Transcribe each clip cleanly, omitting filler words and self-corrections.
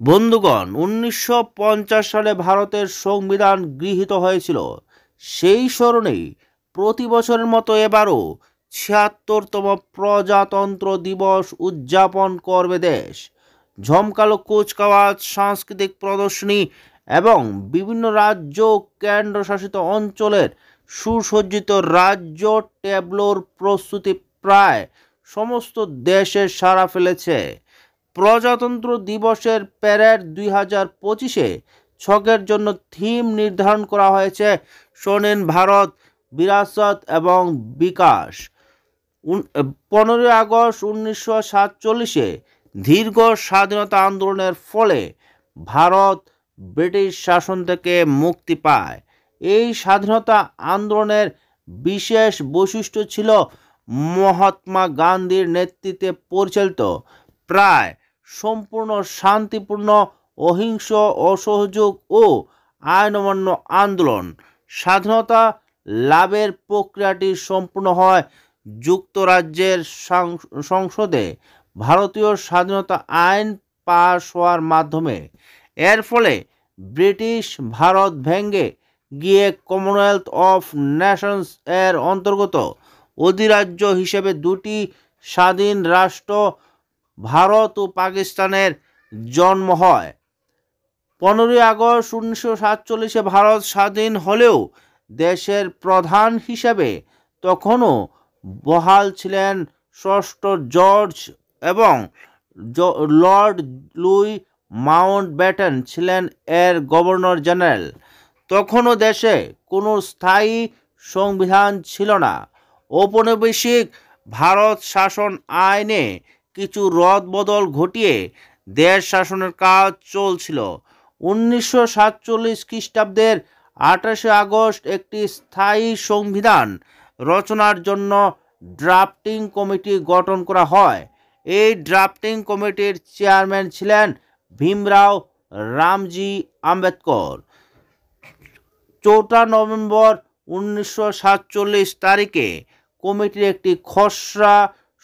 বন্ধুগণ, ১৯৫০ সালে ভারতের সংবিধান গৃহীত হয়েছিল। সেই স্মরণেই প্রতি বছরের মতো এবারও ৭৬তম প্রজাতন্ত্র দিবস উদযাপন করবে দেশ। ঝমকালো কুচকাওয়াজ, সাংস্কৃতিক প্রদর্শনী এবং বিভিন্ন রাজ্য ও কেন্দ্রশাসিত অঞ্চলের সুসজ্জিত রাজ্য ট্যাবলোর প্রস্তুতি প্রায় সমস্ত দেশে সাড়া ফেলেছে। প্রজাতন্ত্র দিবসের প্যারেড ২০২৫-এ ছকের জন্য থিম নির্ধারণ করা হয়েছে স্বর্ণিম ভারত, বিরাসত এবং বিকাশ। ১৫ই আগস্ট ১৯৪৭-এ দীর্ঘ স্বাধীনতা আন্দোলনের ফলে ভারত ব্রিটিশ শাসন থেকে মুক্তি পায়। এই স্বাধীনতা আন্দোলনের বিশেষ বৈশিষ্ট্য ছিল মহাত্মা গান্ধীর নেতৃত্বে পরিচালিত প্রায় সম্পূর্ণ শান্তিপূর্ণ, অহিংস, অসহযোগ ও আইন অমান্য আন্দোলন। স্বাধীনতা লাভের প্রক্রিয়াটি সম্পূর্ণ হয় যুক্তরাজ্যের সংসদে ভারতীয় স্বাধীনতা আইন পাশ হওয়ার মাধ্যমে। এর ফলে ব্রিটিশ ভারত ভেঙে গিয়ে কমনওয়েলথ অফ নেশনস এর অন্তর্গত অধিরাজ্য হিসেবে দুটি স্বাধীন রাষ্ট্র ভারত ও পাকিস্তানের জন্ম হয়। ১৫ই আগস্ট ১৯৪৭-এ ভারত স্বাধীন হলেও দেশের প্রধান হিসেবে তখনও বহাল ছিলেন ষষ্ঠ জর্জ এবং লর্ড লুই মাউন্টব্যাটেন ছিলেন এর গভর্নর জেনারেল। তখনও দেশে কোনো স্থায়ী সংবিধান ছিল না। ঔপনিবেশিক ভারত শাসন আইনে কিছু রদবদল ঘটিয়ে দেশ শাসনের কাজ চলছিল। ১৯৪৭ খ্রিস্টাব্দের ২৮শে আগস্ট একটি স্থায়ী সংবিধান রচনার জন্য ড্রাফটিং কমিটি গঠন করা হয়। এই ড্রাফটিং কমিটির চেয়ারম্যান ছিলেন ভীমরাও রামজি আম্বেদকর। ৪ নভেম্বর ১৯৪৭ তারিখে কমিটির একটি খসড়া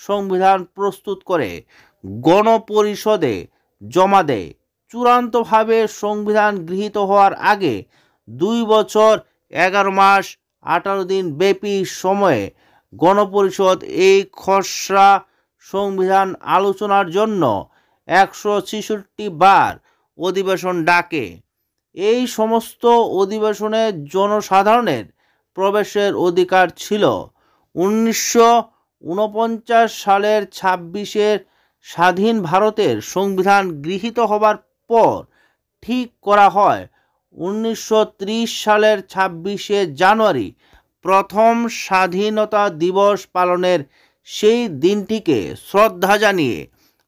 সংবিধান প্রস্তুত করে গণপরিষদে জমা দেয়। চূড়ান্তভাবে সংবিধান গৃহীত হওয়ার আগে ২ বছর ১১ মাস ১৮ দিন ব্যাপী সময়ে গণপরিষদ এই খসড়া সংবিধান আলোচনার জন্য ১৬৬ বার অধিবেশন ডাকে। এই সমস্ত অধিবেশনে জনসাধারণের প্রবেশের অধিকার ছিল। ১৯৪৯ সালের ২৬শে স্বাধীন ভারতের সংবিধান গৃহীত হবার পর ঠিক করা হয় ১৯৩০ সালের ২৬শে জানুয়ারি প্রথম স্বাধীনতা দিবস পালনের। সেই দিনটিকে শ্রদ্ধা জানিয়ে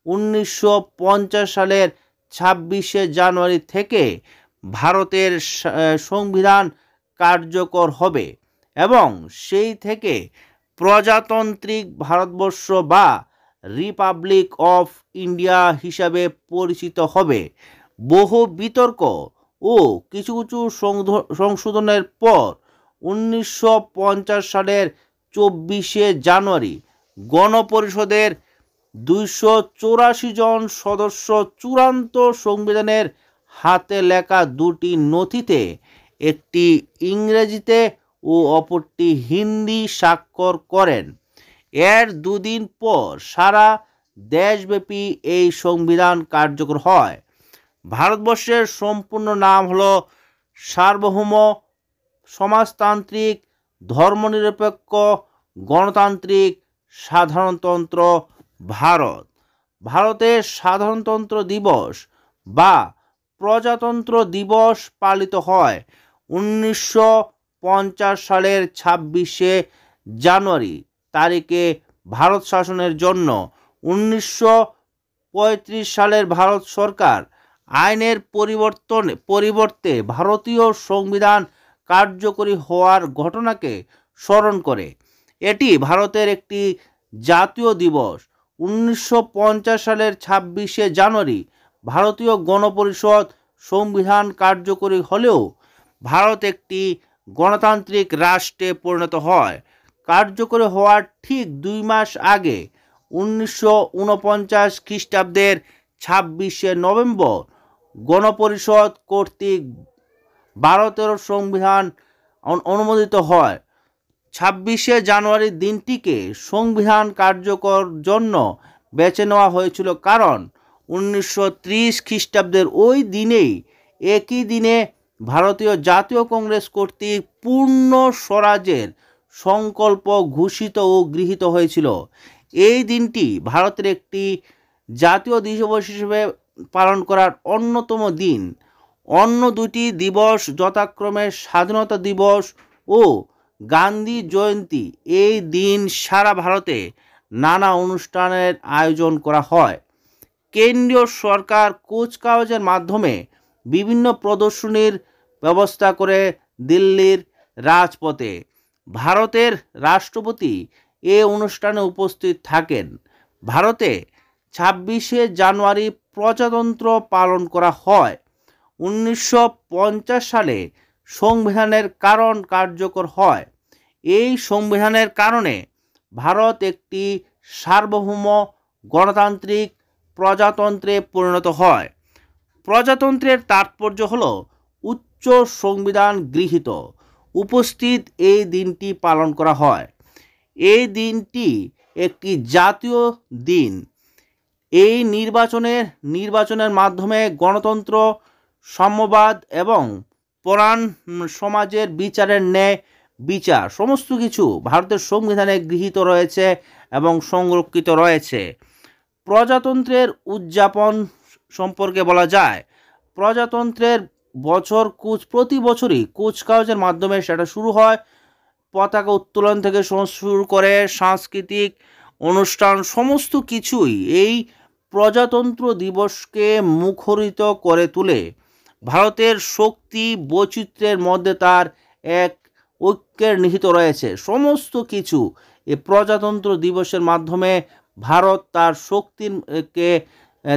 ১৯৫০ সালের ২৬শে জানুয়ারি থেকে ভারতের সংবিধান কার্যকর হবে এবং সেই থেকে প্রজাতান্ত্রিক ভারতবর্ষ বা রিপাবলিক অফ ইন্ডিয়া হিসাবে পরিচিত হবে। বহু বিতর্ক ও কিছু কিছু সংশোধনের পর ১৯৫০ সালের ২৪শে জানুয়ারি গণপরিষদের ২৮৪ জন সদস্য চূড়ান্ত সংবিধানের হাতে লেখা দুটি নথিতে, একটি ইংরেজিতে ও অপরটি হিন্দি স্বাক্ষর করেন। এর দুদিন পর সারা দেশব্যাপী এই সংবিধান কার্যকর হয়। ভারতবর্ষের সম্পূর্ণ নাম হলো সার্বভৌম, সমাজতান্ত্রিক, ধর্মনিরপেক্ষ, গণতান্ত্রিক সাধারণতন্ত্র ভারত। ভারতের সাধারণতন্ত্র দিবস বা প্রজাতন্ত্র দিবস পালিত হয় ১৯৫০ সালের ২৬শে জানুয়ারি তারিখে। ভারত শাসনের জন্য ১৯৩৫ সালের ভারত সরকার আইনের পরিবর্তে ভারতীয় সংবিধান কার্যকরী হওয়ার ঘটনাকে স্মরণ করে। এটি ভারতের একটি জাতীয় দিবস। ১৯৫০ সালের ২৬শে জানুয়ারি ভারতীয় গণপরিষদ সংবিধান কার্যকরী হলেও ভারত একটি গণতান্ত্রিক রাষ্ট্রে পরিণত হয়। কার্যকরী হওয়ার ঠিক ২ মাস আগে ১৯৪৯ খ্রিস্টাব্দের ২৬শে নভেম্বর গণপরিষদ কর্তৃক ভারতের সংবিধান অনুমোদিত হয়। 26শে জানুয়ারি দিনটিকে সংবিধান কার্যকর জন্য বেছে নেওয়া হয়েছিল, কারণ 1930 খ্রিস্টাব্দের ওই দিনেই একই দিনে ভারতীয় জাতীয় কংগ্রেস কর্তৃক পূর্ণ স্বরাজের সংকল্প ঘোষিত ও গৃহীত হয়েছিল। এই দিনটি ভারতের একটি জাতীয় দিবস হিসেবে পালন করার অন্যতম দিন। অন্য দুটি দিবস যথাক্রমে স্বাধীনতা দিবস ও গান্ধী জয়ন্তী। এই দিন সারা ভারতে নানা অনুষ্ঠানের আয়োজন করা হয়। কেন্দ্রীয় সরকার কুচকাওয়াজের মাধ্যমে বিভিন্ন প্রদর্শনীর ব্যবস্থা করে দিল্লির রাজপথে। ভারতের রাষ্ট্রপতি এ অনুষ্ঠানে উপস্থিত থাকেন। ভারতে 26শে জানুয়ারি প্রজাতন্ত্র পালন করা হয়। 1950 সালে সংবিধানের কারণ কার্যকর হয়। এই সংবিধানের কারণে ভারত একটি সার্বভৌম গণতান্ত্রিক প্রজাতন্ত্রে পরিণত হয়। প্রজাতন্ত্রের তাৎপর্য হল উচ্চ সংবিধান গৃহীত উপস্থিত এই দিনটি পালন করা হয়। এই দিনটি একটি জাতীয় দিন। এই নির্বাচনের মাধ্যমে গণতন্ত্র, সাম্যবাদ এবং পরাণ সমাজের বিচারের ন্যায় বিচার সমস্ত কিছু ভারতের সংবিধানে গৃহীত রয়েছে এবং সংরক্ষিত রয়েছে। প্রজাতন্ত্রের উদযাপন সম্পর্কে বলা যায়, প্রজাতন্ত্রের প্রতি বছরই কুচকাওয়াজের মাধ্যমে সেটা শুরু হয়। পতাকা উত্তোলন থেকে শুরু করে সাংস্কৃতিক অনুষ্ঠান সমস্ত কিছুই এই প্রজাতন্ত্র দিবসকে মুখরিত করে তোলে। ভারতের শক্তি বৈচিত্র্যের মধ্যে তার এক ঐক্যের নিহিত রয়েছে। সমস্ত কিছু এই প্রজাতন্ত্র দিবসের মাধ্যমে ভারত তার শক্তিকে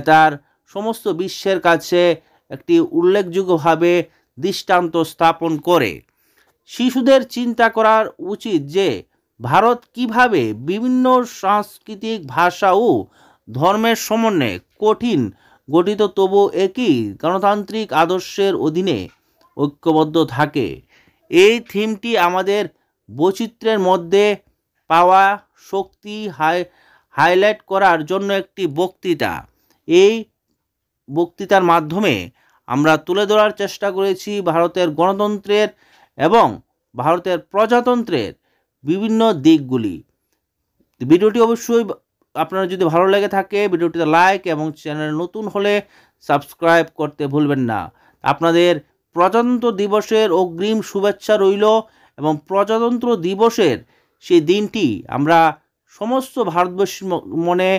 তার সমস্ত বিশ্বের কাছে একটি উল্লেখযোগ্যভাবে দৃষ্টান্ত স্থাপন করে। শিশুদের চিন্তা করা উচিত যে ভারত কিভাবে বিভিন্ন সাংস্কৃতিক ভাষা ও ধর্মের সমন্বয়ে গঠিত তবু একই গণতান্ত্রিক আদর্শের অধীনে ঐক্যবদ্ধ থাকে। এই থিমটি আমাদের বৈচিত্র্যের মধ্যে পাওয়া শক্তি হাইলাইট করার জন্য একটি বক্তৃতা। এই বক্তৃতার মাধ্যমে আমরা তুলে ধরার চেষ্টা করেছি ভারতের গণতন্ত্রের এবং ভারতের প্রজাতন্ত্রের বিভিন্ন দিকগুলি। ভিডিওটি অবশ্যই আপনার যদি ভালো লেগে থাকে ভিডিওটিতে লাইক এবং চ্যানেল নতুন হলে সাবস্ক্রাইব করতে ভুলবেন না। আপনাদের প্রজাতন্ত্র দিবসের অগ্রিম শুভেচ্ছা রইল এবং প্রজাতন্ত্র দিবসের সেই দিনটি আমরা সমস্ত ভারতবর্ষীর মনে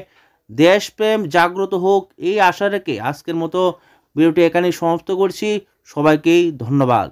দেশপ্রেম জাগ্রত হোক এই আশা রেখে আজকের মতো ভিডিওটি এখানেই সমাপ্ত করছি। সবাইকেই ধন্যবাদ।